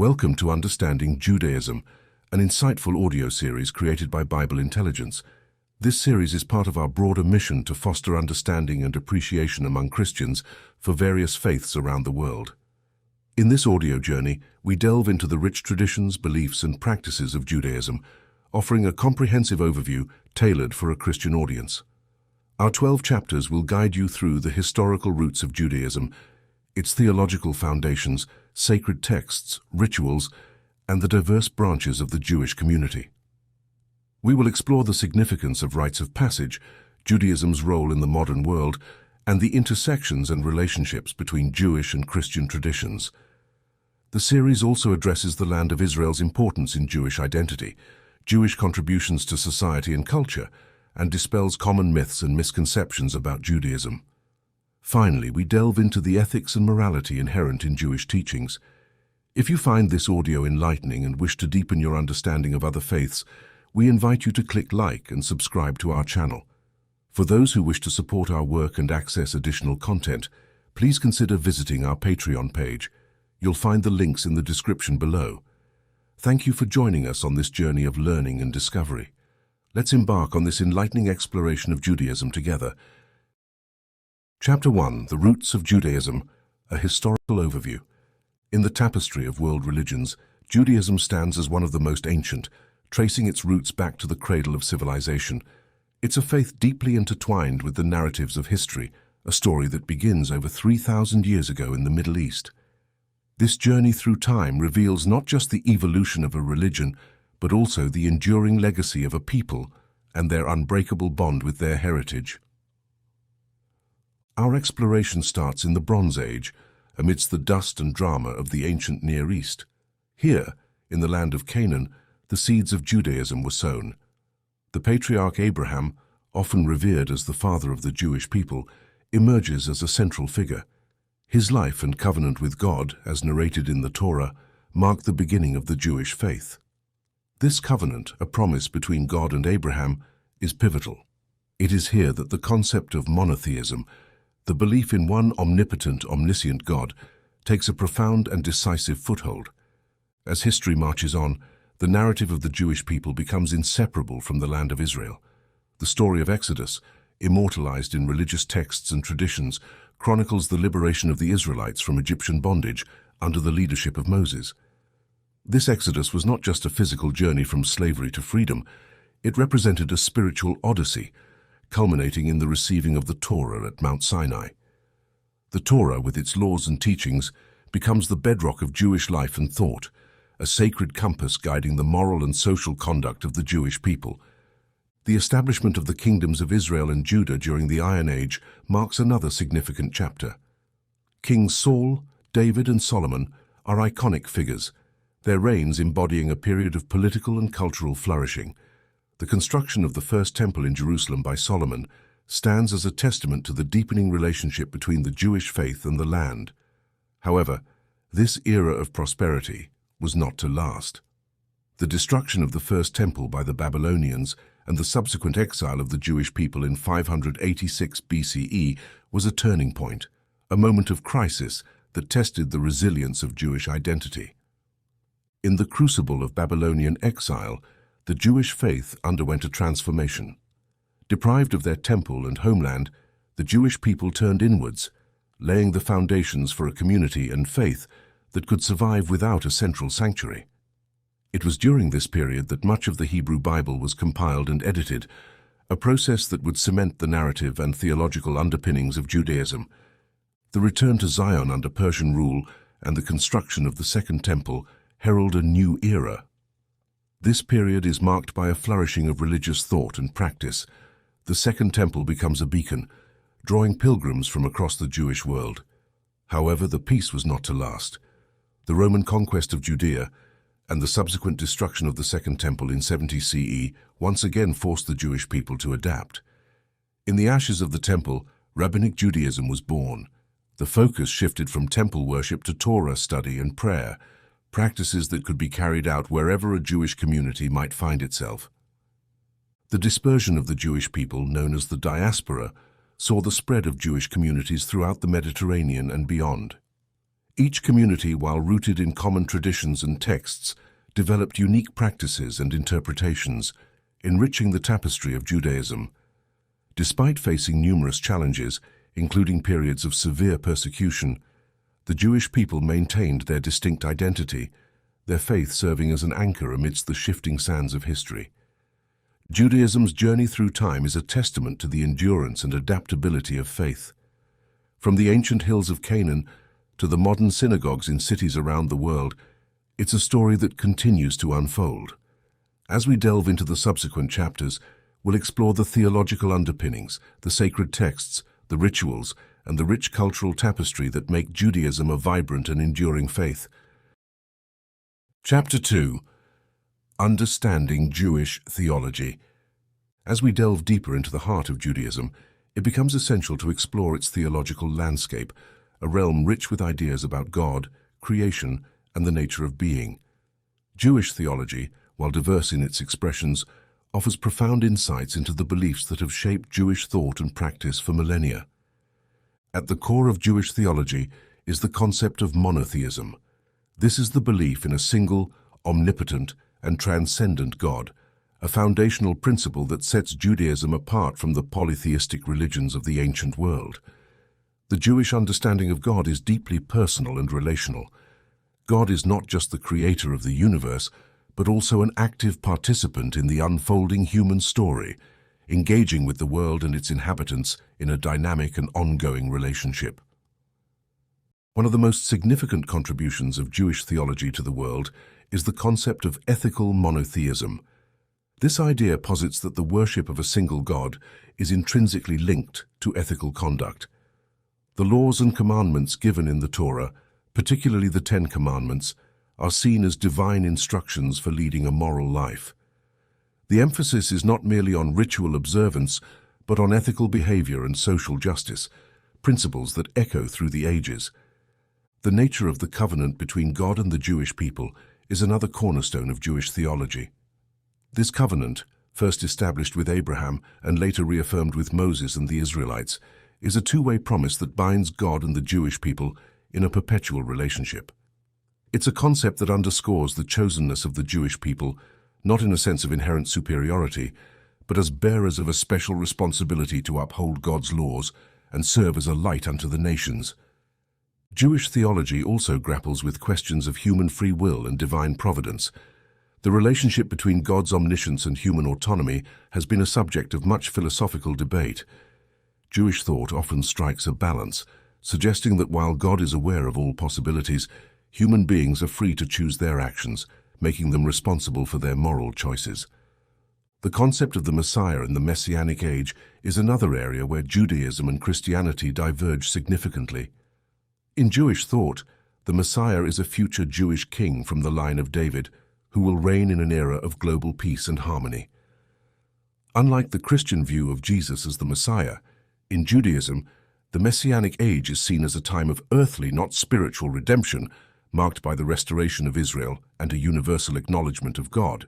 Welcome to Understanding Judaism, an insightful audio series created by Bible Intelligence. This series is part of our broader mission to foster understanding and appreciation among Christians for various faiths around the world. In this audio journey, we delve into the rich traditions, beliefs, and practices of Judaism, offering a comprehensive overview tailored for a Christian audience. Our 12 chapters will guide you through the historical roots of Judaism, its theological foundations, sacred texts, rituals, and the diverse branches of the Jewish community. We will explore the significance of rites of passage, Judaism's role in the modern world, and the intersections and relationships between Jewish and Christian traditions. The series also addresses the land of Israel's importance in Jewish identity, Jewish contributions to society and culture, and dispels common myths and misconceptions about Judaism. Finally, we delve into the ethics and morality inherent in Jewish teachings. If you find this audio enlightening and wish to deepen your understanding of other faiths, we invite you to click like and subscribe to our channel. For those who wish to support our work and access additional content, please consider visiting our Patreon page. You'll find the links in the description below. Thank you for joining us on this journey of learning and discovery. Let's embark on this enlightening exploration of Judaism together. Chapter 1, The Roots of Judaism, a historical overview. In the tapestry of world religions, Judaism stands as one of the most ancient, tracing its roots back to the cradle of civilization. It's a faith deeply intertwined with the narratives of history, a story that begins over 3,000 years ago in the Middle East. This journey through time reveals not just the evolution of a religion, but also the enduring legacy of a people and their unbreakable bond with their heritage. Our exploration starts in the Bronze Age, amidst the dust and drama of the ancient Near East. Here, in the land of Canaan, the seeds of Judaism were sown. The patriarch Abraham, often revered as the father of the Jewish people, emerges as a central figure. His life and covenant with God, as narrated in the Torah, mark the beginning of the Jewish faith. This covenant, a promise between God and Abraham, is pivotal. It is here that the concept of monotheism, the belief in one omnipotent, omniscient God, takes a profound and decisive foothold. As history marches on, the narrative of the Jewish people becomes inseparable from the land of Israel. The story of Exodus, immortalized in religious texts and traditions, chronicles the liberation of the Israelites from Egyptian bondage under the leadership of Moses. This exodus was not just a physical journey from slavery to freedom. It represented a spiritual odyssey, culminating in the receiving of the Torah at Mount Sinai. The Torah, with its laws and teachings, becomes the bedrock of Jewish life and thought, a sacred compass guiding the moral and social conduct of the Jewish people. The establishment of the kingdoms of Israel and Judah during the Iron Age marks another significant chapter. Kings Saul, David, and Solomon are iconic figures, their reigns embodying a period of political and cultural flourishing. The construction of the first temple in Jerusalem by Solomon stands as a testament to the deepening relationship between the Jewish faith and the land. However, this era of prosperity was not to last. The destruction of the first temple by the Babylonians and the subsequent exile of the Jewish people in 586 BCE was a turning point, a moment of crisis that tested the resilience of Jewish identity. In the crucible of Babylonian exile, the Jewish faith underwent a transformation. Deprived of their temple and homeland, the Jewish people turned inwards, laying the foundations for a community and faith that could survive without a central sanctuary. It was during this period that much of the Hebrew Bible was compiled and edited, a process that would cement the narrative and theological underpinnings of Judaism. The return to Zion under Persian rule and the construction of the Second Temple herald a new era. This period is marked by a flourishing of religious thought and practice. The Second Temple becomes a beacon, drawing pilgrims from across the Jewish world. However, the peace was not to last. The Roman conquest of Judea and the subsequent destruction of the Second Temple in 70 CE once again forced the Jewish people to adapt. In the ashes of the temple, Rabbinic Judaism was born. The focus shifted from temple worship to Torah study and prayer, practices that could be carried out wherever a Jewish community might find itself. The dispersion of the Jewish people, known as the diaspora, saw the spread of Jewish communities throughout the Mediterranean and beyond. Each community, while rooted in common traditions and texts, developed unique practices and interpretations, enriching the tapestry of Judaism. Despite facing numerous challenges, including periods of severe persecution, the Jewish people maintained their distinct identity, their faith serving as an anchor amidst the shifting sands of history. Judaism's journey through time is a testament to the endurance and adaptability of faith. From the ancient hills of Canaan to the modern synagogues in cities around the world, it's a story that continues to unfold. As we delve into the subsequent chapters, we'll explore the theological underpinnings, the sacred texts, the rituals, and the rich cultural tapestry that make Judaism a vibrant and enduring faith. Chapter 2. Understanding Jewish Theology. As we delve deeper into the heart of Judaism, it becomes essential to explore its theological landscape, a realm rich with ideas about God, creation, and the nature of being. Jewish theology, while diverse in its expressions, offers profound insights into the beliefs that have shaped Jewish thought and practice for millennia. At the core of Jewish theology is the concept of monotheism. This is the belief in a single, omnipotent, and transcendent God, a foundational principle that sets Judaism apart from the polytheistic religions of the ancient world. The Jewish understanding of God is deeply personal and relational. God is not just the creator of the universe, but also an active participant in the unfolding human story, engaging with the world and its inhabitants in a dynamic and ongoing relationship. One of the most significant contributions of Jewish theology to the world is the concept of ethical monotheism. This idea posits that the worship of a single God is intrinsically linked to ethical conduct. The laws and commandments given in the Torah, particularly the Ten Commandments, are seen as divine instructions for leading a moral life. The emphasis is not merely on ritual observance, but on ethical behavior and social justice, principles that echo through the ages. The nature of the covenant between God and the Jewish people is another cornerstone of Jewish theology. This covenant, first established with Abraham and later reaffirmed with Moses and the Israelites, is a two-way promise that binds God and the Jewish people in a perpetual relationship. It's a concept that underscores the chosenness of the Jewish people, not in a sense of inherent superiority, but as bearers of a special responsibility to uphold God's laws and serve as a light unto the nations. Jewish theology also grapples with questions of human free will and divine providence. The relationship between God's omniscience and human autonomy has been a subject of much philosophical debate. Jewish thought often strikes a balance, suggesting that while God is aware of all possibilities, human beings are free to choose their actions, making them responsible for their moral choices. The concept of the Messiah in the Messianic age is another area where Judaism and Christianity diverge significantly. In Jewish thought, the Messiah is a future Jewish king from the line of David, who will reign in an era of global peace and harmony. Unlike the Christian view of Jesus as the Messiah, in Judaism, the Messianic age is seen as a time of earthly, not spiritual redemption, marked by the restoration of Israel and a universal acknowledgement of God.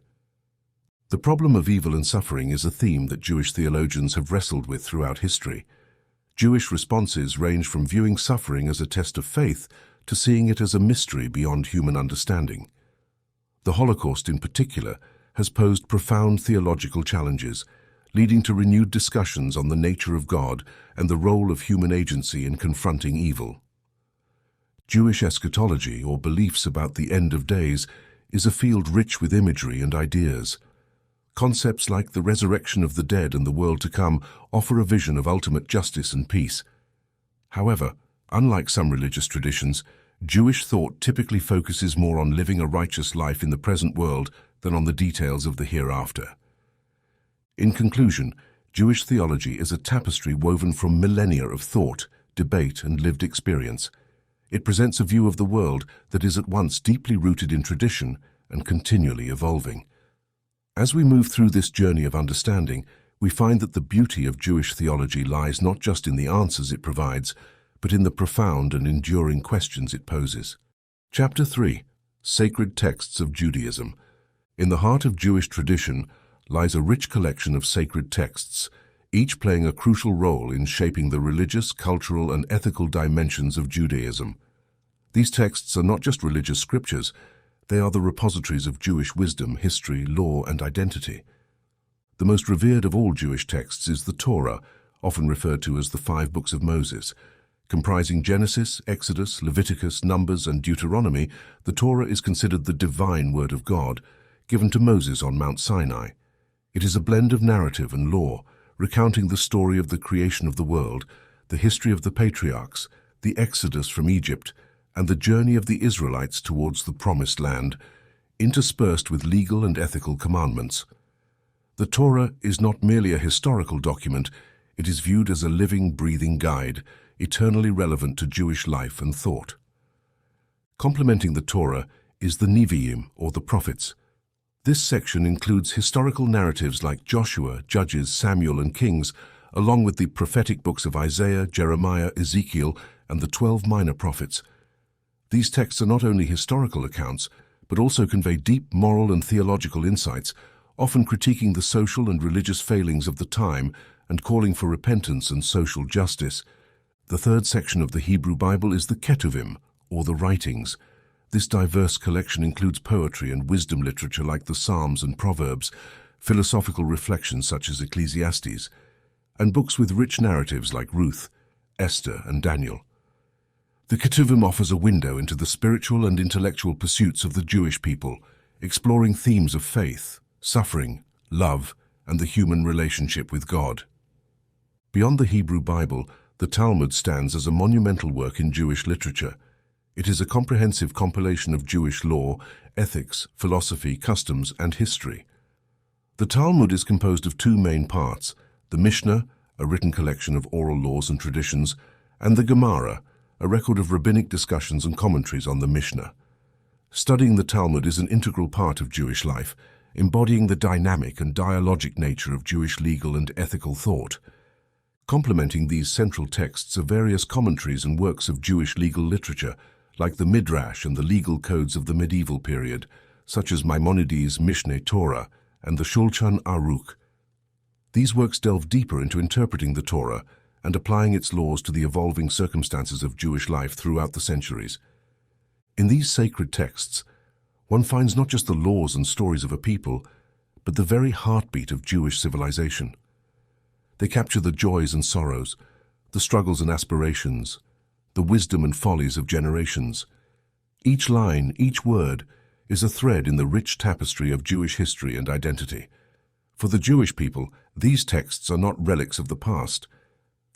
The problem of evil and suffering is a theme that Jewish theologians have wrestled with throughout history. Jewish responses range from viewing suffering as a test of faith to seeing it as a mystery beyond human understanding. The Holocaust, in particular, has posed profound theological challenges, leading to renewed discussions on the nature of God and the role of human agency in confronting evil. Jewish eschatology, or beliefs about the end of days, is a field rich with imagery and ideas. Concepts like the resurrection of the dead and the world to come offer a vision of ultimate justice and peace. However, unlike some religious traditions, Jewish thought typically focuses more on living a righteous life in the present world than on the details of the hereafter. In conclusion, Jewish theology is a tapestry woven from millennia of thought, debate, and lived experience. It presents a view of the world that is at once deeply rooted in tradition and continually evolving. As we move through this journey of understanding, we find that the beauty of Jewish theology lies not just in the answers it provides, but in the profound and enduring questions it poses. Chapter 3. Sacred Texts of Judaism. In the heart of Jewish tradition lies a rich collection of sacred texts, each playing a crucial role in shaping the religious, cultural, and ethical dimensions of Judaism. These texts are not just religious scriptures, they are the repositories of Jewish wisdom, history, law, and identity. The most revered of all Jewish texts is the Torah, often referred to as the 5 books of Moses. Comprising Genesis, Exodus, Leviticus, Numbers, and Deuteronomy, the Torah is considered the divine word of God, given to Moses on Mount Sinai. It is a blend of narrative and law, recounting the story of the creation of the world, the history of the patriarchs, the exodus from Egypt, and the journey of the Israelites towards the Promised Land, interspersed with legal and ethical commandments. The Torah is not merely a historical document, it is viewed as a living, breathing guide, eternally relevant to Jewish life and thought. Complementing the Torah is the Nevi'im, or the prophets. This section includes historical narratives like Joshua, Judges, Samuel, and Kings, along with the prophetic books of Isaiah, Jeremiah, Ezekiel, and the 12 minor prophets. These texts are not only historical accounts, but also convey deep moral and theological insights, often critiquing the social and religious failings of the time and calling for repentance and social justice. The third section of the Hebrew Bible is the Ketuvim, or the writings. This diverse collection includes poetry and wisdom literature like the Psalms and Proverbs, philosophical reflections such as Ecclesiastes, and books with rich narratives like Ruth, Esther, and Daniel. The Ketuvim offers a window into the spiritual and intellectual pursuits of the Jewish people, exploring themes of faith, suffering, love, and the human relationship with God. Beyond the Hebrew Bible, the Talmud stands as a monumental work in Jewish literature. It is a comprehensive compilation of Jewish law, ethics, philosophy, customs, and history. The Talmud is composed of 2 main parts, the Mishnah, a written collection of oral laws and traditions, and the Gemara, a record of rabbinic discussions and commentaries on the Mishnah. Studying the Talmud is an integral part of Jewish life, embodying the dynamic and dialogic nature of Jewish legal and ethical thought. Complementing these central texts are various commentaries and works of Jewish legal literature, like the Midrash and the legal codes of the medieval period, such as Maimonides' Mishneh Torah and the Shulchan Aruch. These works delve deeper into interpreting the Torah and applying its laws to the evolving circumstances of Jewish life throughout the centuries. In these sacred texts, one finds not just the laws and stories of a people, but the very heartbeat of Jewish civilization. They capture the joys and sorrows, the struggles and aspirations, the wisdom and follies of generations. Each line, each word, is a thread in the rich tapestry of Jewish history and identity. For the Jewish people, these texts are not relics of the past.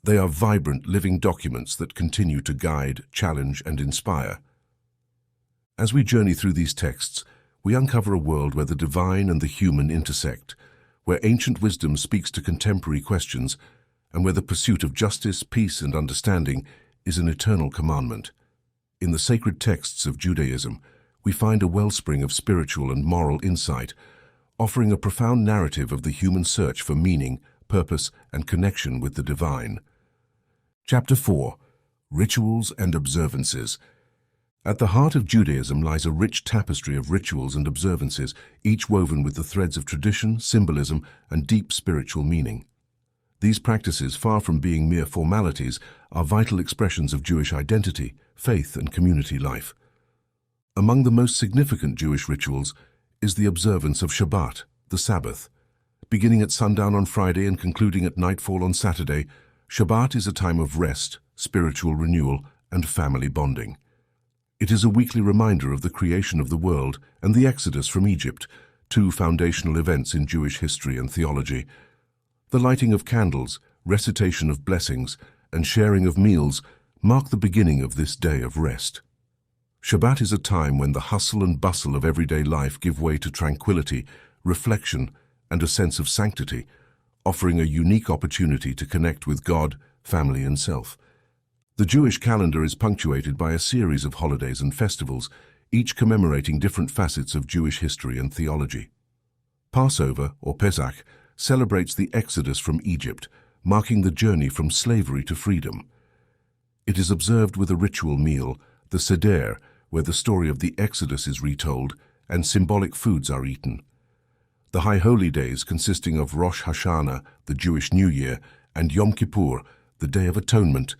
They are vibrant, living documents that continue to guide, challenge, and inspire. As we journey through these texts, we uncover a world where the divine and the human intersect, where ancient wisdom speaks to contemporary questions, and where the pursuit of justice, peace, and understanding is an eternal commandment. In the sacred texts of Judaism, we find a wellspring of spiritual and moral insight, offering a profound narrative of the human search for meaning, purpose, and connection with the divine. Chapter 4. Rituals and Observances. At the heart of Judaism lies a rich tapestry of rituals and observances, each woven with the threads of tradition, symbolism, and deep spiritual meaning. These practices, far from being mere formalities, are vital expressions of Jewish identity, faith, and community life. Among the most significant Jewish rituals is the observance of Shabbat, the Sabbath. Beginning at sundown on Friday and concluding at nightfall on Saturday, Shabbat is a time of rest, spiritual renewal, and family bonding. It is a weekly reminder of the creation of the world and the Exodus from Egypt, 2 foundational events in Jewish history and theology. The lighting of candles, recitation of blessings, and sharing of meals mark the beginning of this day of rest. Shabbat is a time when the hustle and bustle of everyday life give way to tranquility, reflection, and a sense of sanctity, offering a unique opportunity to connect with God, family, and self. The Jewish calendar is punctuated by a series of holidays and festivals, each commemorating different facets of Jewish history and theology. Passover, or Pesach, celebrates the Exodus from Egypt, marking the journey from slavery to freedom. It is observed with a ritual meal, the Seder, where the story of the Exodus is retold and symbolic foods are eaten. The High Holy Days, consisting of Rosh Hashanah, the Jewish New Year, and Yom Kippur, the Day of Atonement,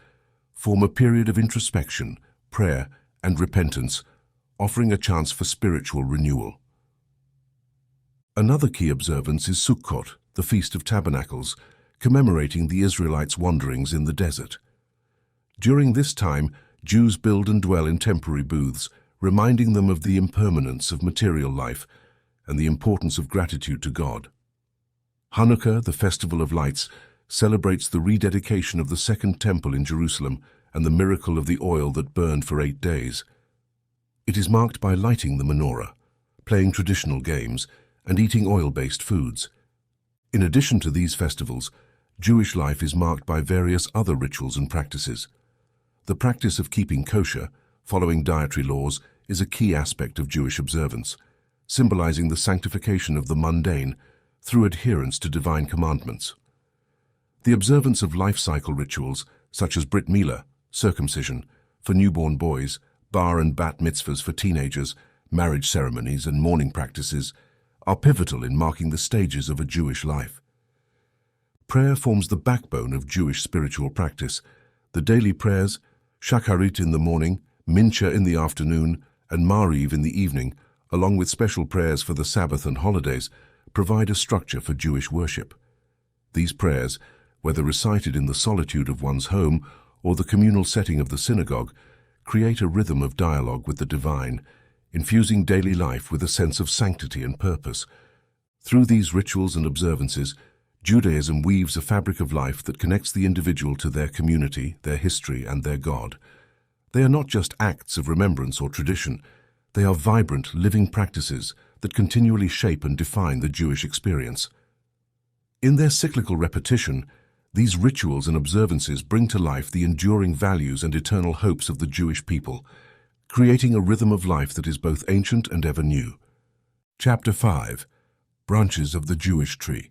form a period of introspection, prayer, and repentance, offering a chance for spiritual renewal. Another key observance is Sukkot, the Feast of Tabernacles, commemorating the Israelites' wanderings in the desert. During this time, Jews build and dwell in temporary booths, reminding them of the impermanence of material life and the importance of gratitude to God. Hanukkah, the Festival of Lights, celebrates the rededication of the Second Temple in Jerusalem and the miracle of the oil that burned for 8 days. It is marked by lighting the menorah, playing traditional games, and eating oil-based foods. In addition to these festivals, Jewish life is marked by various other rituals and practices. The practice of keeping kosher, following dietary laws, is a key aspect of Jewish observance, symbolizing the sanctification of the mundane through adherence to divine commandments. The observance of life cycle rituals, such as Brit Milah, circumcision, for newborn boys, bar and bat mitzvahs for teenagers, marriage ceremonies and mourning practices, are pivotal in marking the stages of a Jewish life. Prayer forms the backbone of Jewish spiritual practice. The daily prayers, Shacharit in the morning, Mincha in the afternoon, and Mariv in the evening, along with special prayers for the Sabbath and holidays, provide a structure for Jewish worship. These prayers, whether recited in the solitude of one's home or the communal setting of the synagogue, create a rhythm of dialogue with the divine, infusing daily life with a sense of sanctity and purpose. Through these rituals and observances, Judaism weaves a fabric of life that connects the individual to their community, their history, and their God. They are not just acts of remembrance or tradition. They are vibrant, living practices that continually shape and define the Jewish experience. In their cyclical repetition, these rituals and observances bring to life the enduring values and eternal hopes of the Jewish people, creating a rhythm of life that is both ancient and ever new. Chapter 5. Branches of the Jewish Tree.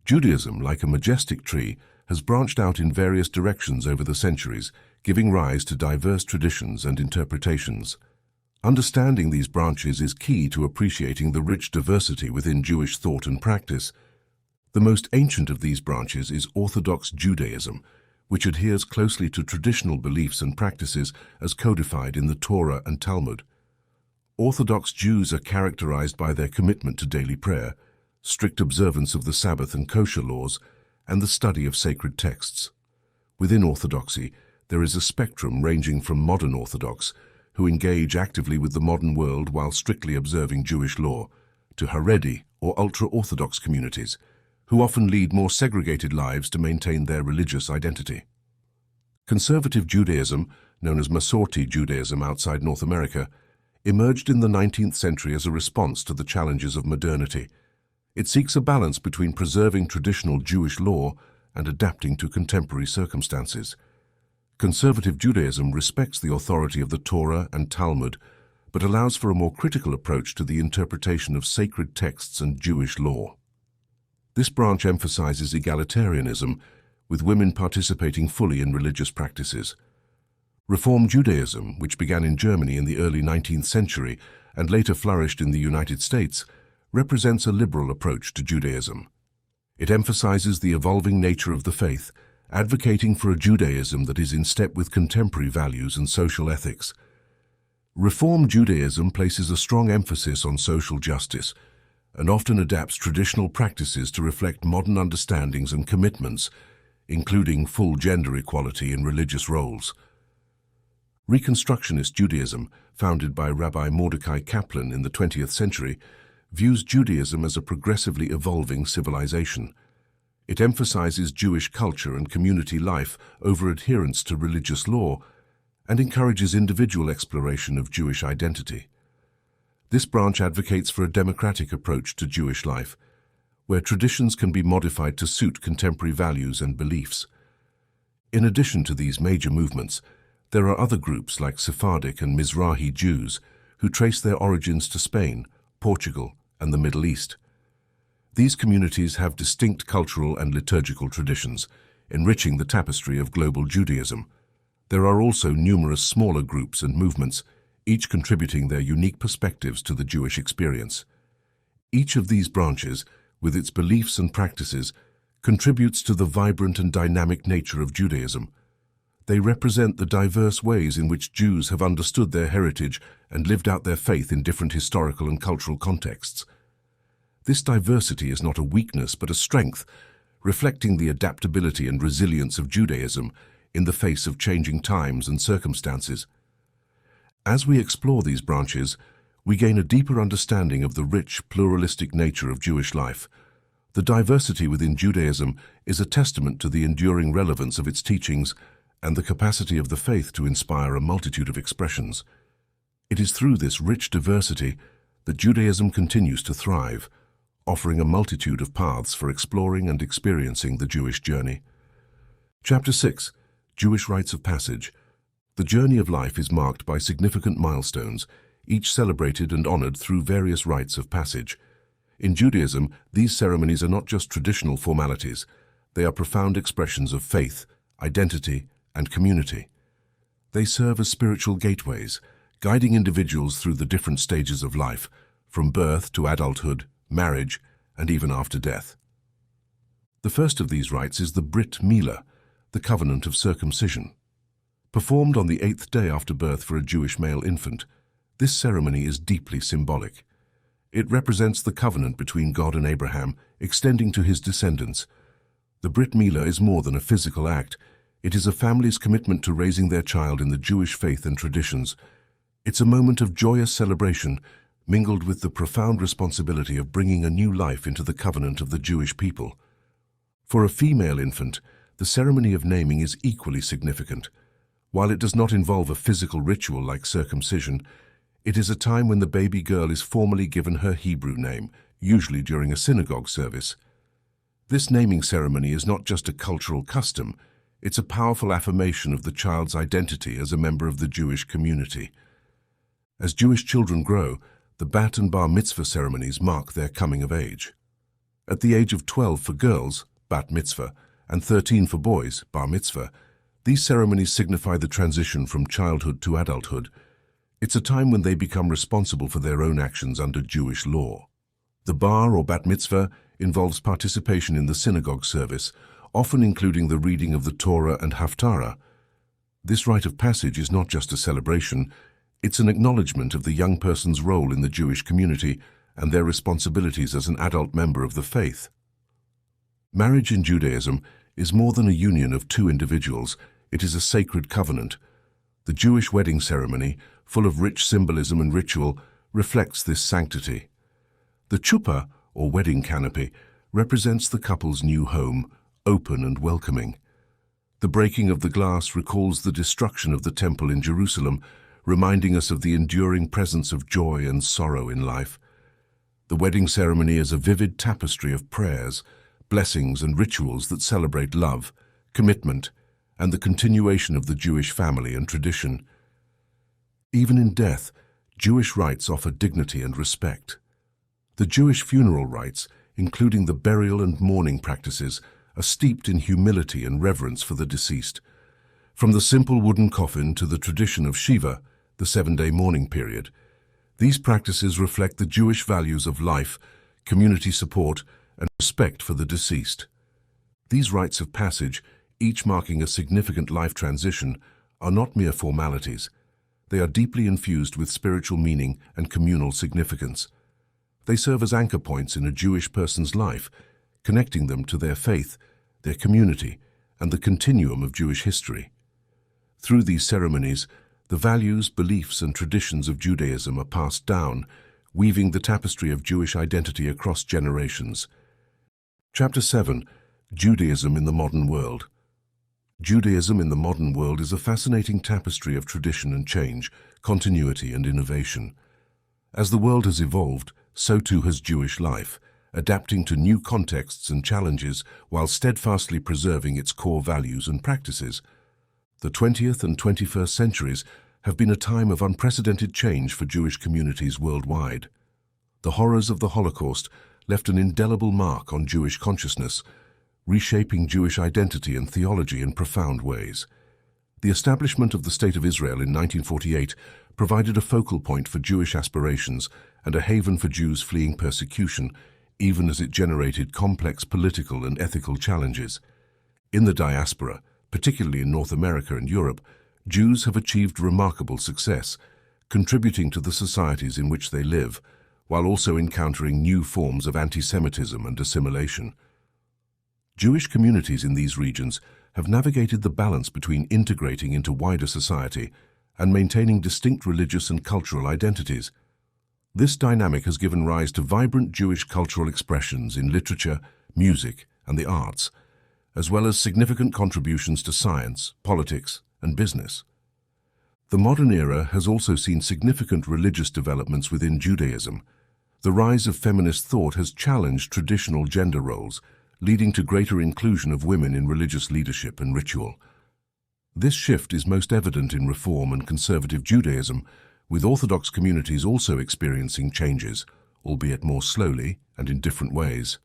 Judaism, like a majestic tree, has branched out in various directions over the centuries, giving rise to diverse traditions and interpretations. Understanding these branches is key to appreciating the rich diversity within Jewish thought and practice. The most ancient of these branches is Orthodox Judaism, which adheres closely to traditional beliefs and practices as codified in the Torah and Talmud. Orthodox Jews are characterized by their commitment to daily prayer, strict observance of the Sabbath and kosher laws, and the study of sacred texts. Within Orthodoxy, there is a spectrum ranging from modern Orthodox, who engage actively with the modern world while strictly observing Jewish law, to Haredi or ultra-Orthodox communities, who often lead more segregated lives to maintain their religious identity. Conservative Judaism, known as Masorti Judaism outside North America, emerged in the 19th century as a response to the challenges of modernity. It seeks a balance between preserving traditional Jewish law and adapting to contemporary circumstances. Conservative Judaism respects the authority of the Torah and Talmud, but allows for a more critical approach to the interpretation of sacred texts and Jewish law. This branch emphasizes egalitarianism, with women participating fully in religious practices. Reform Judaism, which began in Germany in the early 19th century and later flourished in the United States, represents a liberal approach to Judaism. It emphasizes the evolving nature of the faith, advocating for a Judaism that is in step with contemporary values and social ethics. Reform Judaism places a strong emphasis on social justice and often adapts traditional practices to reflect modern understandings and commitments, including full gender equality in religious roles. Reconstructionist Judaism, founded by Rabbi Mordecai Kaplan in the 20th century, views Judaism as a progressively evolving civilization. It emphasizes Jewish culture and community life over adherence to religious law and encourages individual exploration of Jewish identity. This branch advocates for a democratic approach to Jewish life, where traditions can be modified to suit contemporary values and beliefs. In addition to these major movements, there are other groups like Sephardic and Mizrahi Jews who trace their origins to Spain, Portugal, and the Middle East. These communities have distinct cultural and liturgical traditions, enriching the tapestry of global Judaism. There are also numerous smaller groups and movements, each contributing their unique perspectives to the Jewish experience. Each of these branches, with its beliefs and practices, contributes to the vibrant and dynamic nature of Judaism. They represent the diverse ways in which Jews have understood their heritage and lived out their faith in different historical and cultural contexts. This diversity is not a weakness but a strength, reflecting the adaptability and resilience of Judaism in the face of changing times and circumstances. As we explore these branches, we gain a deeper understanding of the rich, pluralistic nature of Jewish life. The diversity within Judaism is a testament to the enduring relevance of its teachings and the capacity of the faith to inspire a multitude of expressions. It is through this rich diversity that Judaism continues to thrive, offering a multitude of paths for exploring and experiencing the Jewish journey. Chapter 6. Jewish Rites of Passage. The journey of life is marked by significant milestones, each celebrated and honored through various rites of passage. In Judaism, these ceremonies are not just traditional formalities. They are profound expressions of faith, identity, and community. They serve as spiritual gateways, guiding individuals through the different stages of life, from birth to adulthood, marriage, and even after death. The first of these rites is the Brit Milah, the covenant of circumcision. Performed on the 8th day after birth for a Jewish male infant, this ceremony is deeply symbolic. It represents the covenant between God and Abraham, extending to his descendants. The Brit Milah is more than a physical act. It is a family's commitment to raising their child in the Jewish faith and traditions. It's a moment of joyous celebration, mingled with the profound responsibility of bringing a new life into the covenant of the Jewish people. For a female infant, the ceremony of naming is equally significant. While it does not involve a physical ritual like circumcision, it is a time when the baby girl is formally given her Hebrew name, usually during a synagogue service. This naming ceremony is not just a cultural custom, it's a powerful affirmation of the child's identity as a member of the Jewish community. As Jewish children grow, the bat and bar mitzvah ceremonies mark their coming of age. At the age of 12 for girls, bat mitzvah, and 13 for boys, bar mitzvah, these ceremonies signify the transition from childhood to adulthood. It's a time when they become responsible for their own actions under Jewish law. The bar or bat mitzvah involves participation in the synagogue service, often including the reading of the Torah and Haftarah. This rite of passage is not just a celebration, it's an acknowledgement of the young person's role in the Jewish community and their responsibilities as an adult member of the faith. Marriage in Judaism is more than a union of two individuals, it is a sacred covenant. The Jewish wedding ceremony, full of rich symbolism and ritual, reflects this sanctity. The chuppah, or wedding canopy, represents the couple's new home, open and welcoming. The breaking of the glass recalls the destruction of the temple in Jerusalem, reminding us of the enduring presence of joy and sorrow in life. The wedding ceremony is a vivid tapestry of prayers, blessings and rituals that celebrate love, commitment, and the continuation of the Jewish family and tradition. Even in death, Jewish rites offer dignity and respect. The Jewish funeral rites, including the burial and mourning practices, are steeped in humility and reverence for the deceased. From the simple wooden coffin to the tradition of Shiva, the 7-day mourning period, these practices reflect the Jewish values of life, community support, and respect for the deceased. These rites of passage, each marking a significant life transition, are not mere formalities. They are deeply infused with spiritual meaning and communal significance. They serve as anchor points in a Jewish person's life, connecting them to their faith, their community, and the continuum of Jewish history. Through these ceremonies, the values, beliefs, and traditions of Judaism are passed down, weaving the tapestry of Jewish identity across generations. Chapter 7. Judaism in the Modern World. Judaism in the modern world is a fascinating tapestry of tradition and change, continuity and innovation. As the world has evolved, so too has Jewish life, adapting to new contexts and challenges while steadfastly preserving its core values and practices. The 20th and 21st centuries have been a time of unprecedented change for Jewish communities worldwide. The horrors of the Holocaust left an indelible mark on Jewish consciousness, reshaping Jewish identity and theology in profound ways. The establishment of the State of Israel in 1948 provided a focal point for Jewish aspirations and a haven for Jews fleeing persecution, even as it generated complex political and ethical challenges. In the diaspora, particularly in North America and Europe, Jews have achieved remarkable success, contributing to the societies in which they live, while also encountering new forms of anti-Semitism and assimilation. Jewish communities in these regions have navigated the balance between integrating into wider society and maintaining distinct religious and cultural identities. This dynamic has given rise to vibrant Jewish cultural expressions in literature, music, and the arts, as well as significant contributions to science, politics, and business. The modern era has also seen significant religious developments within Judaism. The rise of feminist thought has challenged traditional gender roles, leading to greater inclusion of women in religious leadership and ritual. This shift is most evident in Reform and Conservative Judaism, with Orthodox communities also experiencing changes, albeit more slowly and in different ways.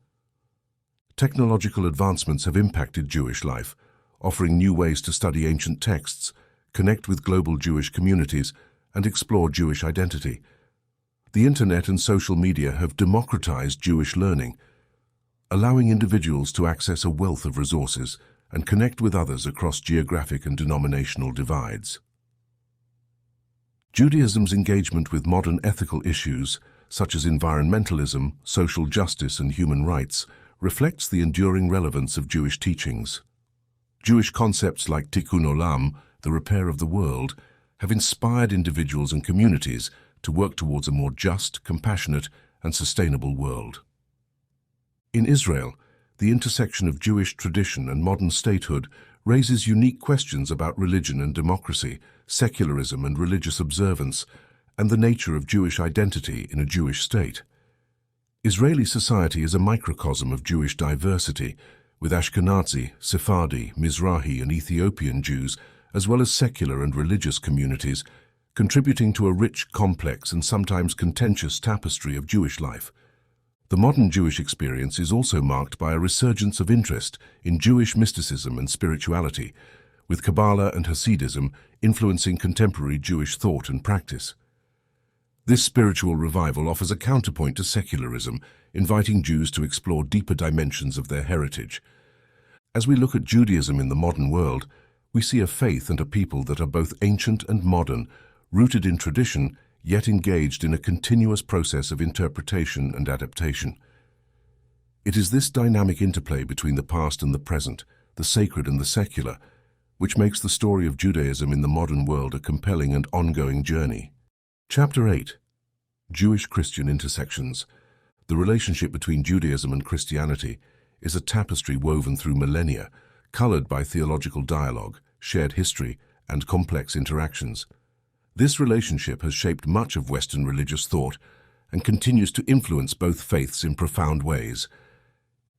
Technological advancements have impacted Jewish life, offering new ways to study ancient texts, connect with global Jewish communities, and explore Jewish identity. The Internet and social media have democratized Jewish learning, allowing individuals to access a wealth of resources and connect with others across geographic and denominational divides. Judaism's engagement with modern ethical issues, such as environmentalism, social justice, and human rights, reflects the enduring relevance of Jewish teachings. Jewish concepts like tikkun olam, the repair of the world, have inspired individuals and communities to work towards a more just, compassionate, and sustainable world. In Israel, the intersection of Jewish tradition and modern statehood raises unique questions about religion and democracy, secularism and religious observance, and the nature of Jewish identity in a Jewish state. Israeli society is a microcosm of Jewish diversity, with Ashkenazi, Sephardi, Mizrahi, and Ethiopian Jews, as well as secular and religious communities, contributing to a rich, complex, and sometimes contentious tapestry of Jewish life. The modern Jewish experience is also marked by a resurgence of interest in Jewish mysticism and spirituality, with Kabbalah and Hasidism influencing contemporary Jewish thought and practice. This spiritual revival offers a counterpoint to secularism, inviting Jews to explore deeper dimensions of their heritage. As we look at Judaism in the modern world, we see a faith and a people that are both ancient and modern, rooted in tradition, yet engaged in a continuous process of interpretation and adaptation. It is this dynamic interplay between the past and the present, the sacred and the secular, which makes the story of Judaism in the modern world a compelling and ongoing journey. Chapter 8. Jewish-Christian Intersections. The relationship between Judaism and Christianity is a tapestry woven through millennia, colored by theological dialogue, shared history, and complex interactions. This relationship has shaped much of Western religious thought and continues to influence both faiths in profound ways.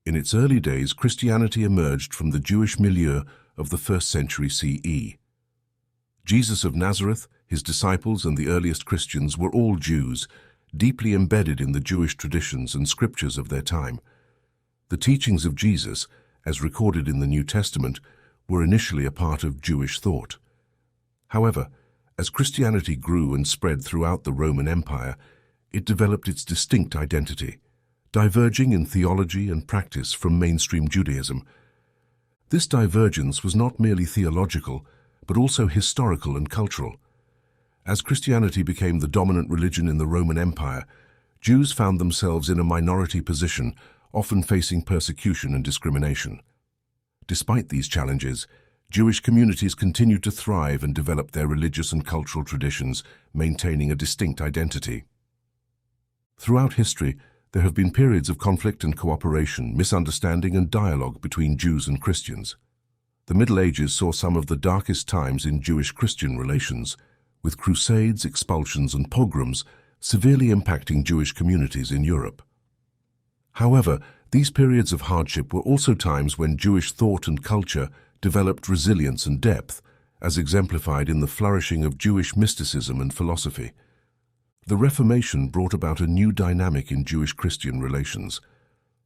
In its early days, Christianity emerged from the Jewish milieu of the 1st century CE. Jesus of Nazareth, his disciples, and the earliest Christians were all Jews, deeply embedded in the Jewish traditions and scriptures of their time. The teachings of Jesus, as recorded in the New Testament, were initially a part of Jewish thought. However, as Christianity grew and spread throughout the Roman Empire, it developed its distinct identity, diverging in theology and practice from mainstream Judaism. This divergence was not merely theological, but also historical and cultural. As Christianity became the dominant religion in the Roman Empire, Jews found themselves in a minority position, often facing persecution and discrimination. Despite these challenges, Jewish communities continued to thrive and develop their religious and cultural traditions, maintaining a distinct identity. Throughout history, there have been periods of conflict and cooperation, misunderstanding and dialogue between Jews and Christians. The Middle Ages saw some of the darkest times in Jewish-Christian relations, with crusades, expulsions, and pogroms severely impacting Jewish communities in Europe. However, these periods of hardship were also times when Jewish thought and culture developed resilience and depth, as exemplified in the flourishing of Jewish mysticism and philosophy. The Reformation brought about a new dynamic in Jewish-Christian relations.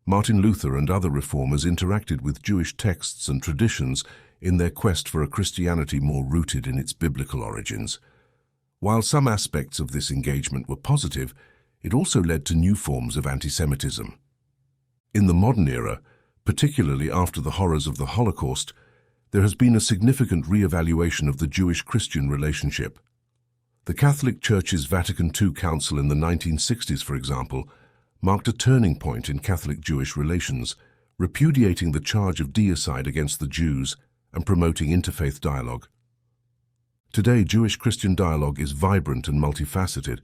Martin Luther and other reformers interacted with Jewish texts and traditions in their quest for a Christianity more rooted in its biblical origins. While some aspects of this engagement were positive, it also led to new forms of anti-Semitism. In the modern era, particularly after the horrors of the Holocaust, there has been a significant re-evaluation of the Jewish-Christian relationship. The Catholic Church's Vatican II Council in the 1960s, for example, marked a turning point in Catholic-Jewish relations, repudiating the charge of deicide against the Jews and promoting interfaith dialogue. Today, Jewish-Christian dialogue is vibrant and multifaceted.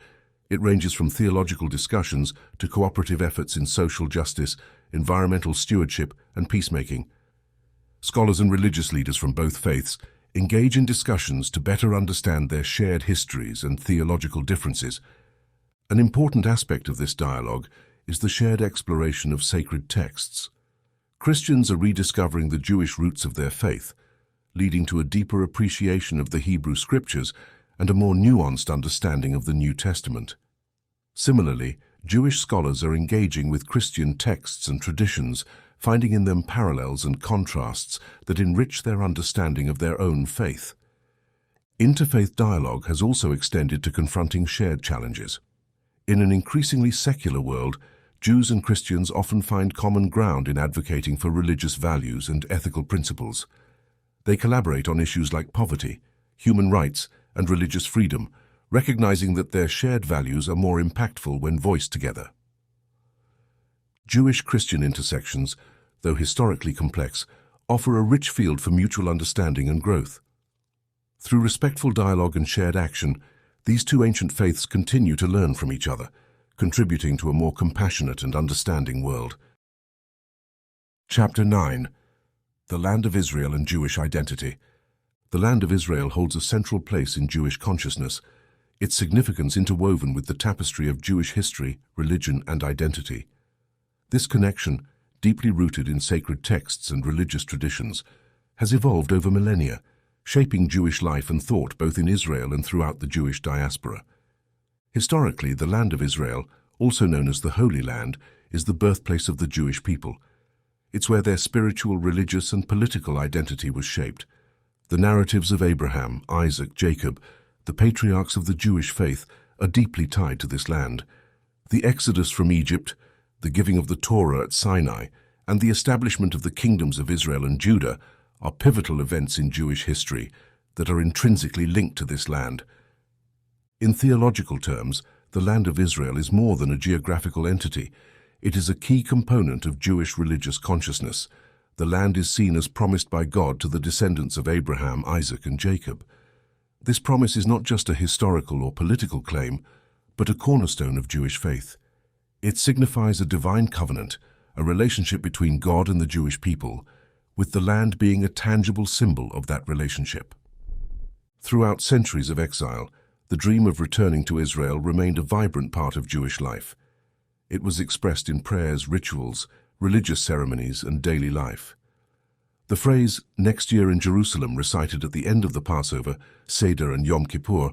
It ranges from theological discussions to cooperative efforts in social justice, environmental stewardship, and peacemaking. Scholars and religious leaders from both faiths engage in discussions to better understand their shared histories and theological differences. An important aspect of this dialogue is the shared exploration of sacred texts. Christians are rediscovering the Jewish roots of their faith, leading to a deeper appreciation of the Hebrew Scriptures and a more nuanced understanding of the New Testament. Similarly, Jewish scholars are engaging with Christian texts and traditions, finding in them parallels and contrasts that enrich their understanding of their own faith. Interfaith dialogue has also extended to confronting shared challenges. In an increasingly secular world, Jews and Christians often find common ground in advocating for religious values and ethical principles. They collaborate on issues like poverty, human rights, and religious freedom, recognizing that their shared values are more impactful when voiced together. Jewish-Christian intersections, though historically complex, offer a rich field for mutual understanding and growth. Through respectful dialogue and shared action, these two ancient faiths continue to learn from each other, contributing to a more compassionate and understanding world. Chapter 9. The Land of Israel and Jewish Identity. The Land of Israel holds a central place in Jewish consciousness, its significance interwoven with the tapestry of Jewish history, religion, and identity. This connection, deeply rooted in sacred texts and religious traditions, has evolved over millennia, shaping Jewish life and thought both in Israel and throughout the Jewish diaspora. Historically, the Land of Israel, also known as the Holy Land, is the birthplace of the Jewish people. It's where their spiritual, religious, and political identity was shaped. The narratives of Abraham, Isaac, Jacob, the patriarchs of the Jewish faith, are deeply tied to this land. The Exodus from Egypt, the giving of the Torah at Sinai, and the establishment of the kingdoms of Israel and Judah are pivotal events in Jewish history that are intrinsically linked to this land. In theological terms, the Land of Israel is more than a geographical entity. It is a key component of Jewish religious consciousness. The land is seen as promised by God to the descendants of Abraham, Isaac, and Jacob. This promise is not just a historical or political claim, but a cornerstone of Jewish faith. It signifies a divine covenant, a relationship between God and the Jewish people, with the land being a tangible symbol of that relationship. Throughout centuries of exile, the dream of returning to Israel remained a vibrant part of Jewish life. It was expressed in prayers, rituals, religious ceremonies, and daily life. The phrase, "next year in Jerusalem," recited at the end of the Passover, Seder, and Yom Kippur,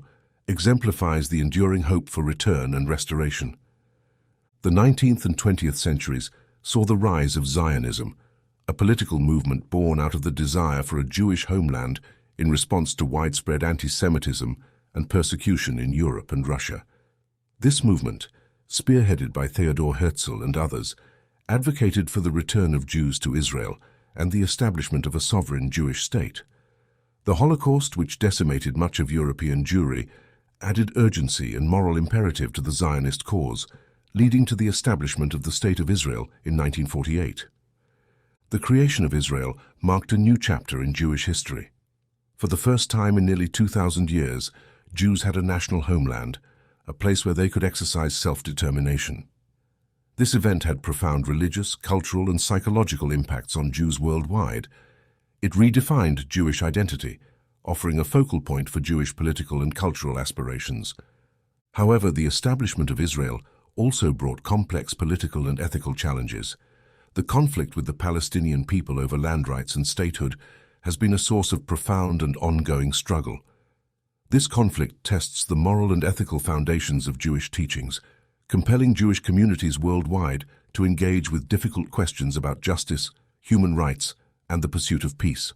exemplifies the enduring hope for return and restoration. The 19th and 20th centuries saw the rise of Zionism, a political movement born out of the desire for a Jewish homeland in response to widespread anti-Semitism and persecution in Europe and Russia. This movement, spearheaded by Theodor Herzl and others, advocated for the return of Jews to Israel and the establishment of a sovereign Jewish state. The Holocaust, which decimated much of European Jewry, added urgency and moral imperative to the Zionist cause, leading to the establishment of the State of Israel in 1948. The creation of Israel marked a new chapter in Jewish history. For the first time in nearly 2,000 years, Jews had a national homeland, a place where they could exercise self-determination. This event had profound religious, cultural, and psychological impacts on Jews worldwide. It redefined Jewish identity, offering a focal point for Jewish political and cultural aspirations. However, the establishment of Israel also brought complex political and ethical challenges. The conflict with the Palestinian people over land rights and statehood has been a source of profound and ongoing struggle. This conflict tests the moral and ethical foundations of Jewish teachings, compelling Jewish communities worldwide to engage with difficult questions about justice, human rights, and the pursuit of peace.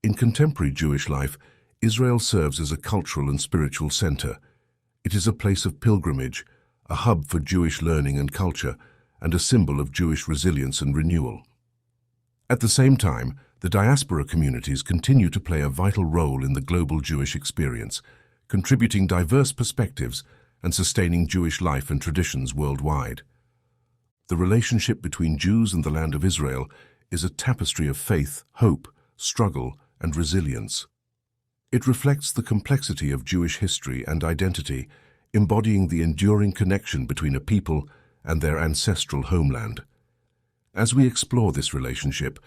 In contemporary Jewish life, Israel serves as a cultural and spiritual center. It is a place of pilgrimage, a hub for Jewish learning and culture, and a symbol of Jewish resilience and renewal. At the same time, The diaspora communities continue to play a vital role in the global Jewish experience, contributing diverse perspectives and sustaining Jewish life and traditions worldwide. The relationship between Jews and the land of Israel is a tapestry of faith, hope, struggle, and resilience. It reflects the complexity of Jewish history and identity, embodying the enduring connection between a people and their ancestral homeland. As we explore this relationship,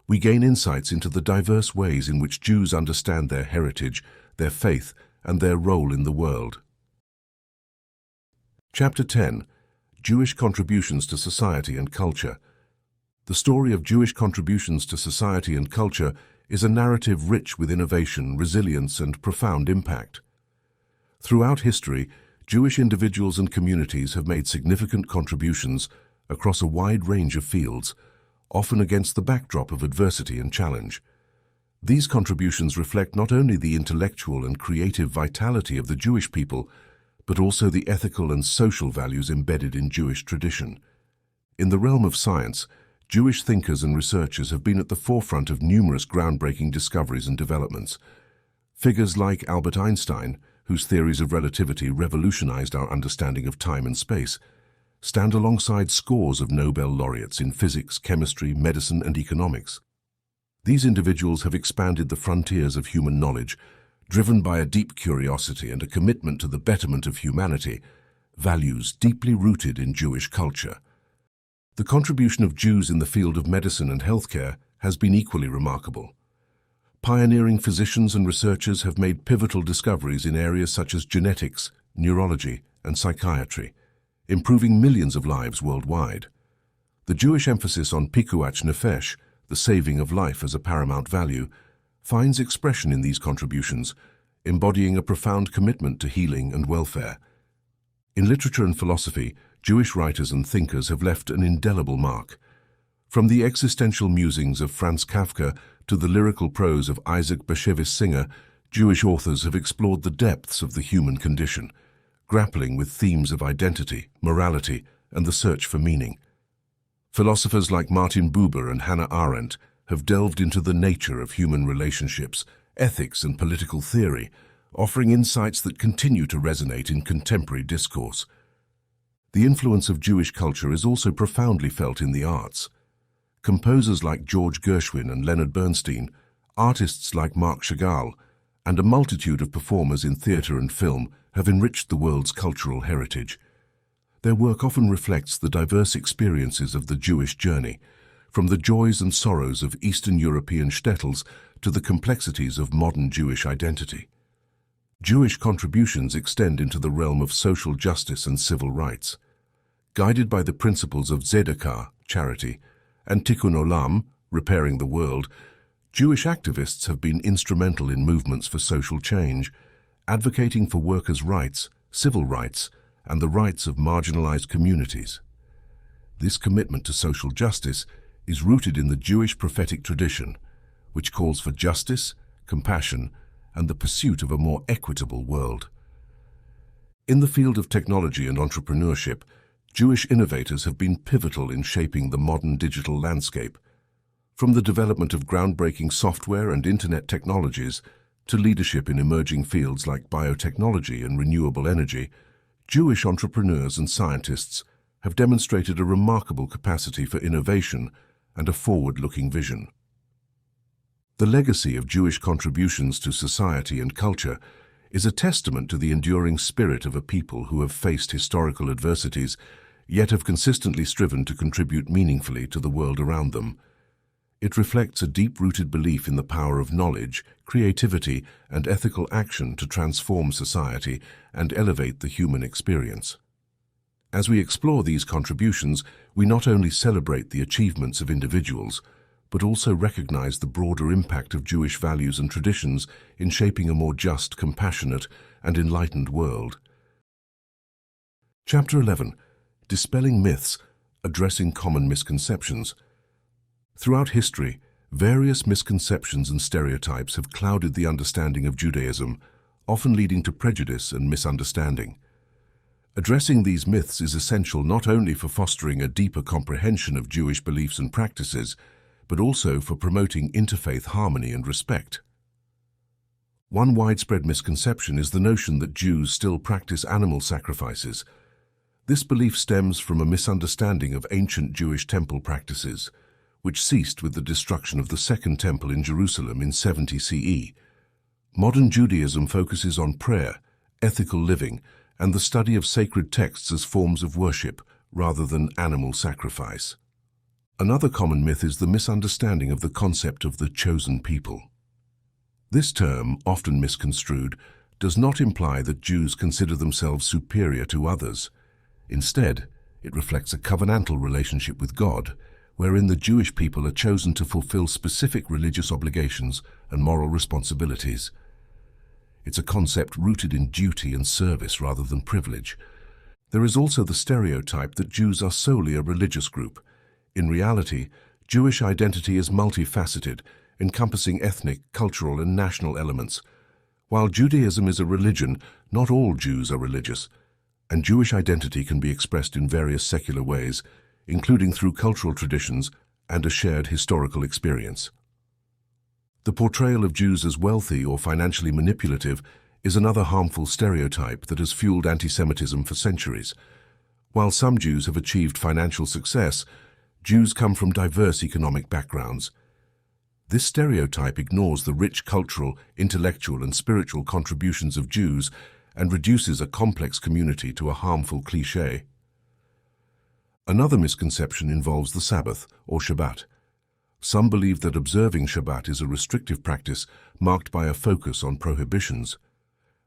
we gain insights into the diverse ways in which Jews understand their heritage, their faith, and their role in the world. Chapter 10. Jewish Contributions to Society and Culture. The story of Jewish contributions to society and culture is a narrative rich with innovation, resilience, and profound impact. Throughout history, Jewish individuals and communities have made significant contributions across a wide range of fields, often against the backdrop of adversity and challenge. These contributions reflect not only the intellectual and creative vitality of the Jewish people, but also the ethical and social values embedded in Jewish tradition. In the realm of science, Jewish thinkers and researchers have been at the forefront of numerous groundbreaking discoveries and developments. Figures like Albert Einstein, whose theories of relativity revolutionized our understanding of time and space, stand alongside scores of Nobel laureates in physics, chemistry, medicine, and economics. These individuals have expanded the frontiers of human knowledge, driven by a deep curiosity and a commitment to the betterment of humanity, values deeply rooted in Jewish culture. The contribution of Jews in the field of medicine and healthcare has been equally remarkable. Pioneering physicians and researchers have made pivotal discoveries in areas such as genetics, neurology, and psychiatry, improving millions of lives worldwide. The Jewish emphasis on pikuach nefesh, the saving of life as a paramount value, finds expression in these contributions, embodying a profound commitment to healing and welfare. In literature and philosophy, Jewish writers and thinkers have left an indelible mark. From the existential musings of Franz Kafka to the lyrical prose of Isaac Bashevis Singer, Jewish authors have explored the depths of the human condition, grappling with themes of identity, morality, and the search for meaning. Philosophers like Martin Buber and Hannah Arendt have delved into the nature of human relationships, ethics, and political theory, offering insights that continue to resonate in contemporary discourse. The influence of Jewish culture is also profoundly felt in the arts. Composers like George Gershwin and Leonard Bernstein, artists like Marc Chagall, and a multitude of performers in theatre and film have enriched the world's cultural heritage. Their work often reflects the diverse experiences of the Jewish journey, from the joys and sorrows of Eastern European shtetls to the complexities of modern Jewish identity. Jewish contributions extend into the realm of social justice and civil rights. Guided by the principles of tzedakah, charity, and tikkun olam, repairing the world, Jewish activists have been instrumental in movements for social change, advocating for workers' rights, civil rights, and the rights of marginalized communities. This commitment to social justice is rooted in the Jewish prophetic tradition, which calls for justice, compassion, and the pursuit of a more equitable world. In the field of technology and entrepreneurship, Jewish innovators have been pivotal in shaping the modern digital landscape. From the development of groundbreaking software and internet technologies to leadership in emerging fields like biotechnology and renewable energy, Jewish entrepreneurs and scientists have demonstrated a remarkable capacity for innovation and a forward-looking vision. The legacy of Jewish contributions to society and culture is a testament to the enduring spirit of a people who have faced historical adversities, yet have consistently striven to contribute meaningfully to the world around them. It reflects a deep-rooted belief in the power of knowledge, creativity, and ethical action to transform society and elevate the human experience. As we explore these contributions, we not only celebrate the achievements of individuals, but also recognize the broader impact of Jewish values and traditions in shaping a more just, compassionate, and enlightened world. Chapter 11. Dispelling Myths, Addressing Common Misconceptions. Throughout history, various misconceptions and stereotypes have clouded the understanding of Judaism, often leading to prejudice and misunderstanding. Addressing these myths is essential not only for fostering a deeper comprehension of Jewish beliefs and practices, but also for promoting interfaith harmony and respect. One widespread misconception is the notion that Jews still practice animal sacrifices. This belief stems from a misunderstanding of ancient Jewish temple practices, which ceased with the destruction of the Second Temple in Jerusalem in 70 CE. Modern Judaism focuses on prayer, ethical living, and the study of sacred texts as forms of worship, rather than animal sacrifice. Another common myth is the misunderstanding of the concept of the chosen people. This term, often misconstrued, does not imply that Jews consider themselves superior to others. Instead, it reflects a covenantal relationship with God, wherein the Jewish people are chosen to fulfill specific religious obligations and moral responsibilities. It's a concept rooted in duty and service rather than privilege. There is also the stereotype that Jews are solely a religious group. In reality, Jewish identity is multifaceted, encompassing ethnic, cultural, and national elements. While Judaism is a religion, not all Jews are religious, and Jewish identity can be expressed in various secular ways, including through cultural traditions and a shared historical experience. The portrayal of Jews as wealthy or financially manipulative is another harmful stereotype that has fueled anti-Semitism for centuries. While some Jews have achieved financial success, Jews come from diverse economic backgrounds. This stereotype ignores the rich cultural, intellectual, and spiritual contributions of Jews and reduces a complex community to a harmful cliché. Another misconception involves the Sabbath, or Shabbat. Some believe that observing Shabbat is a restrictive practice marked by a focus on prohibitions.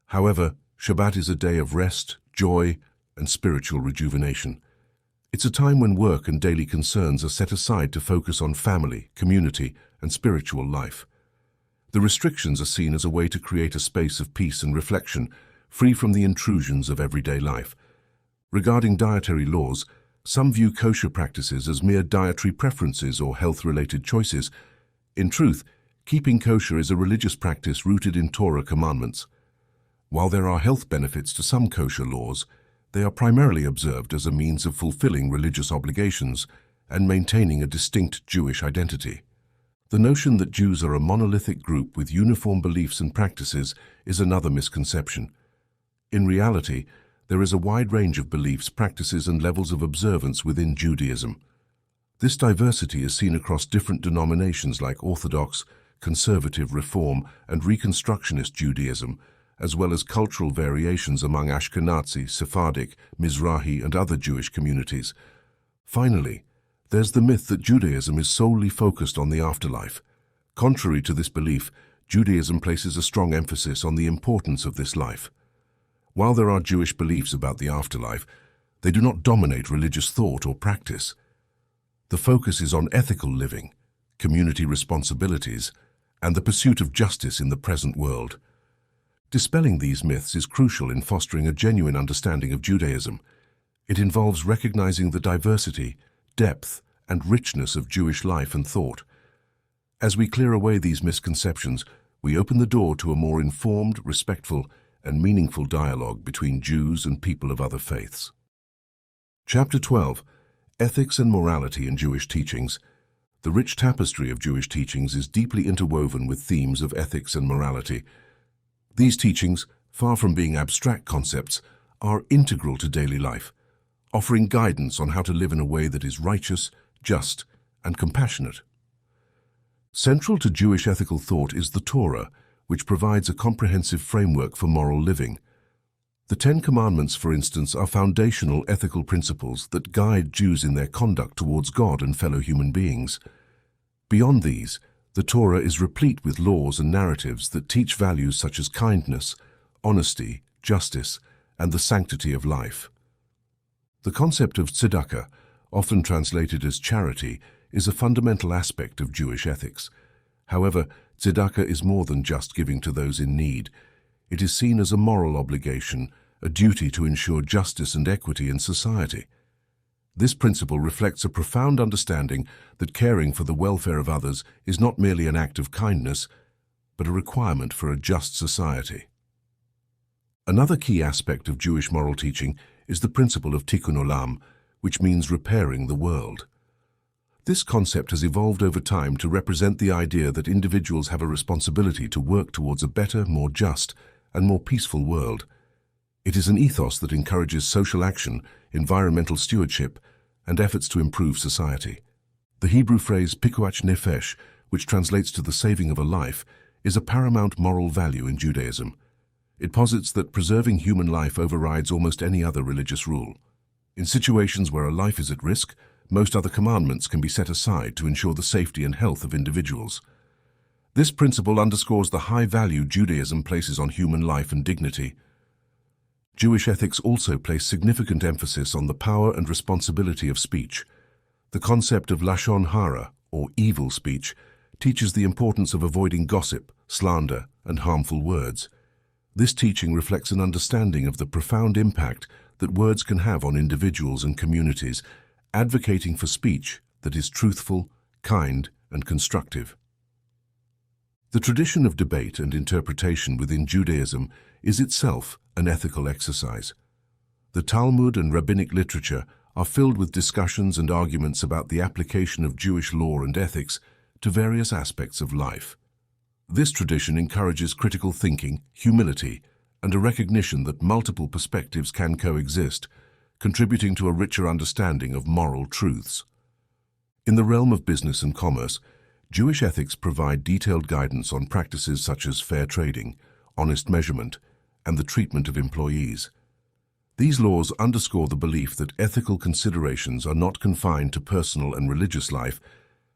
However, Shabbat is a day of rest, joy, and spiritual rejuvenation. It's a time when work and daily concerns are set aside to focus on family, community, and spiritual life. The restrictions are seen as a way to create a space of peace and reflection, free from the intrusions of everyday life. Regarding dietary laws, some view kosher practices as mere dietary preferences or health-related choices. In truth, keeping kosher is a religious practice rooted in Torah commandments. While there are health benefits to some kosher laws, they are primarily observed as a means of fulfilling religious obligations and maintaining a distinct Jewish identity. The notion that Jews are a monolithic group with uniform beliefs and practices is another misconception. In reality, there is a wide range of beliefs, practices, and levels of observance within Judaism. This diversity is seen across different denominations like Orthodox, Conservative, Reform, and Reconstructionist Judaism, as well as cultural variations among Ashkenazi, Sephardic, Mizrahi, and other Jewish communities. Finally, there's the myth that Judaism is solely focused on the afterlife. Contrary to this belief, Judaism places a strong emphasis on the importance of this life. While there are Jewish beliefs about the afterlife, they do not dominate religious thought or practice. The focus is on ethical living, community responsibilities, and the pursuit of justice in the present world. Dispelling these myths is crucial in fostering a genuine understanding of Judaism. It involves recognizing the diversity, depth, and richness of Jewish life and thought. As we clear away these misconceptions, we open the door to a more informed, respectful, and meaningful dialogue between Jews and people of other faiths. Chapter 12. Ethics and Morality in Jewish Teachings. The rich tapestry of Jewish teachings is deeply interwoven with themes of ethics and morality. These teachings, far from being abstract concepts, are integral to daily life, offering guidance on how to live in a way that is righteous, just, and compassionate. Central to Jewish ethical thought is the Torah, which provides a comprehensive framework for moral living. The Ten Commandments, for instance, are foundational ethical principles that guide Jews in their conduct towards God and fellow human beings. Beyond these, the Torah is replete with laws and narratives that teach values such as kindness, honesty, justice, and the sanctity of life. The concept of tzedakah, often translated as charity, is a fundamental aspect of Jewish ethics. However, tzedakah is more than just giving to those in need. It is seen as a moral obligation, a duty to ensure justice and equity in society. This principle reflects a profound understanding that caring for the welfare of others is not merely an act of kindness, but a requirement for a just society. Another key aspect of Jewish moral teaching is the principle of tikkun olam, which means repairing the world. This concept has evolved over time to represent the idea that individuals have a responsibility to work towards a better, more just, and more peaceful world. It is an ethos that encourages social action, environmental stewardship, and efforts to improve society. The Hebrew phrase pikuach nefesh, which translates to the saving of a life, is a paramount moral value in Judaism. It posits that preserving human life overrides almost any other religious rule. In situations where a life is at risk, most other commandments can be set aside to ensure the safety and health of individuals. This principle underscores the high value Judaism places on human life and dignity. Jewish ethics also place significant emphasis on the power and responsibility of speech. The concept of lashon hara, or evil speech, teaches the importance of avoiding gossip, slander, and harmful words. This teaching reflects an understanding of the profound impact that words can have on individuals and communities, advocating for speech that is truthful, kind, and constructive. The tradition of debate and interpretation within Judaism is itself an ethical exercise. The Talmud and rabbinic literature are filled with discussions and arguments about the application of Jewish law and ethics to various aspects of life. This tradition encourages critical thinking, humility, and a recognition that multiple perspectives can coexist, contributing to a richer understanding of moral truths. In the realm of business and commerce, Jewish ethics provide detailed guidance on practices such as fair trading, honest measurement, and the treatment of employees. These laws underscore the belief that ethical considerations are not confined to personal and religious life,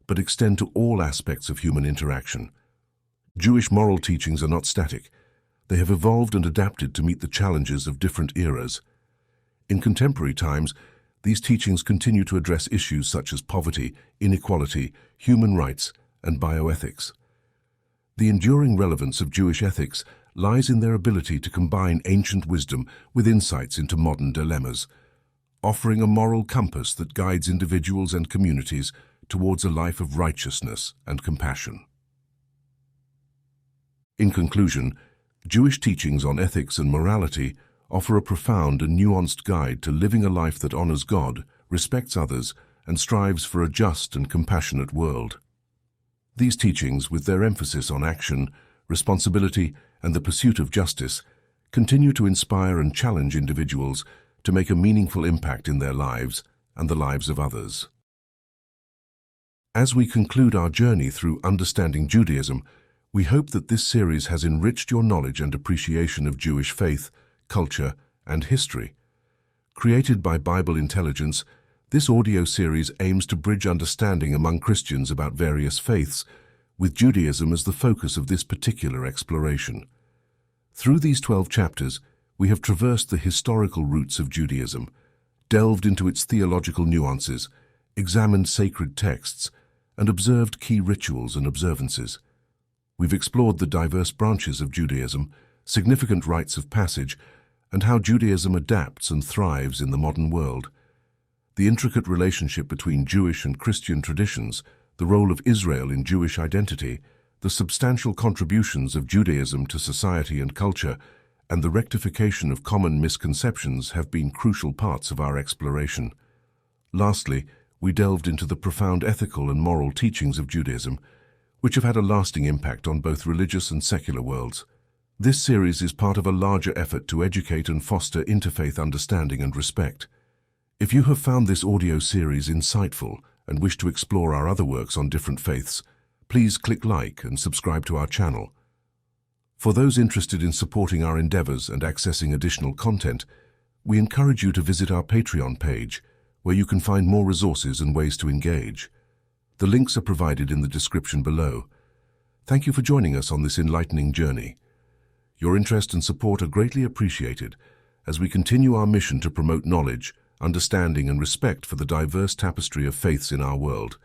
but extend to all aspects of human interaction. Jewish moral teachings are not static. They have evolved and adapted to meet the challenges of different eras. In contemporary times, these teachings continue to address issues such as poverty, inequality, human rights, and bioethics. The enduring relevance of Jewish ethics lies in their ability to combine ancient wisdom with insights into modern dilemmas, offering a moral compass that guides individuals and communities towards a life of righteousness and compassion. In conclusion, Jewish teachings on ethics and morality offer a profound and nuanced guide to living a life that honors God, respects others, and strives for a just and compassionate world. These teachings, with their emphasis on action, responsibility, and the pursuit of justice, continue to inspire and challenge individuals to make a meaningful impact in their lives and the lives of others. As we conclude our journey through understanding Judaism, we hope that this series has enriched your knowledge and appreciation of Jewish faith, culture, and history. Created by Bible Intelligence, this audio series aims to bridge understanding among Christians about various faiths, with Judaism as the focus of this particular exploration. Through these 12 chapters, we have traversed the historical roots of Judaism, delved into its theological nuances, examined sacred texts, and observed key rituals and observances. We've explored the diverse branches of Judaism, significant rites of passage, and how Judaism adapts and thrives in the modern world. The intricate relationship between Jewish and Christian traditions, the role of Israel in Jewish identity, the substantial contributions of Judaism to society and culture, and the rectification of common misconceptions have been crucial parts of our exploration. Lastly, we delved into the profound ethical and moral teachings of Judaism, which have had a lasting impact on both religious and secular worlds. This series is part of a larger effort to educate and foster interfaith understanding and respect. If you have found this audio series insightful and wish to explore our other works on different faiths, please click like and subscribe to our channel. For those interested in supporting our endeavors and accessing additional content, we encourage you to visit our Patreon page, where you can find more resources and ways to engage. The links are provided in the description below. Thank you for joining us on this enlightening journey. Your interest and support are greatly appreciated as we continue our mission to promote knowledge, understanding, and respect for the diverse tapestry of faiths in our world.